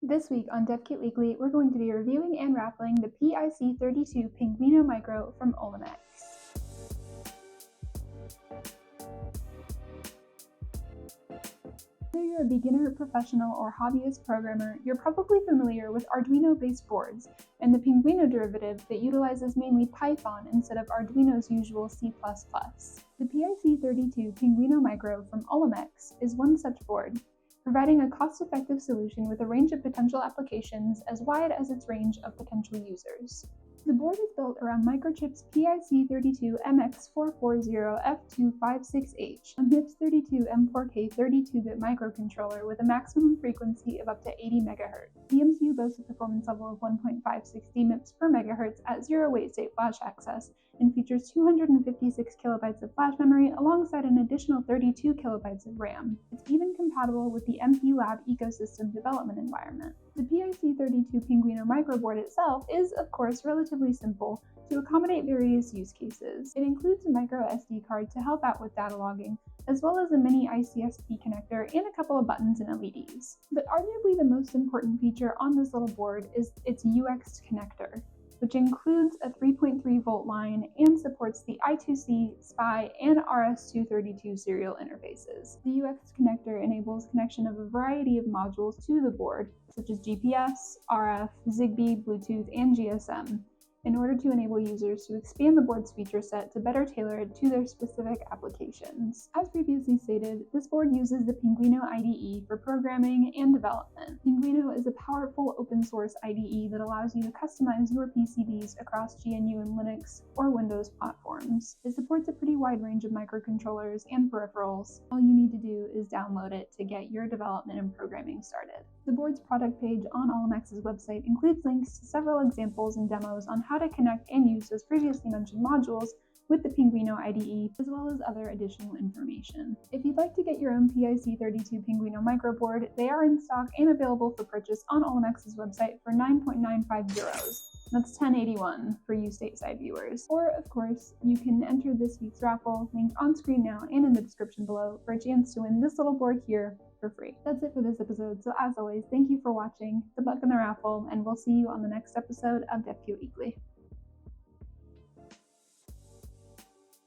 This week on DevKit Weekly, we're going to be reviewing and raffling the PIC32-PINGUINO-MICRO from OLIMEX. Whether you're a beginner, professional, or hobbyist programmer, you're probably familiar with Arduino-based boards and the Pinguino derivative that utilizes mainly Python instead of Arduino's usual C++. The PIC32-PINGUINO-MICRO from OLIMEX is one such board, providing a cost-effective solution with a range of potential applications as wide as its range of potential users. The board is built around Microchip's PIC32 MX440 F256H, a MIPS32 M4K 32-bit microcontroller with a maximum frequency of up to 80 MHz. The MCU boasts a performance level of 1.560 MIPS per MHz at zero wait-state flash access and features 256 kilobytes of flash memory alongside an additional 32 kilobytes of RAM. It's even compatible with the MP-Lab ecosystem development environment. The PIC32-PINGUINO-MICRO board itself is, of course, relatively simple to accommodate various use cases. It includes a micro SD card to help out with data logging, as well as a mini ICSP connector and a couple of buttons and LEDs. But arguably the most important feature on this little board is its UEXT connector, which includes a 3.3 volt line and supports the I2C, SPI, and RS-232 serial interfaces. The UEXT connector enables connection of a variety of modules to the board, such as GPS, RF, ZIGBEE, Bluetooth, and GSM, in order to enable users to expand the board's feature set to better tailor it to their specific applications. As previously stated, this board uses the Pinguino IDE for programming and development. Pinguino is a powerful open source IDE that allows you to customize your PCBs across GNU and Linux or Windows platforms. It supports a pretty wide range of microcontrollers and peripherals. All you need to do is download it to get your development and programming started. The board's product page on OLIMEX's website includes links to several examples and demos on how to connect and use those previously mentioned modules with the Pinguino IDE, as well as other additional information. If you'd like to get your own PIC32 Pinguino micro board, they are in stock and available for purchase on OLIMEX's website for 9.95 euros. That's $10.81 for you stateside viewers. Or, of course, you can enter this week's raffle, linked on screen now and in the description below, for a chance to win this little board here for free. That's it for this episode, so as always, thank you for watching, good luck in the raffle, and we'll see you on the next episode of DevKit Weekly.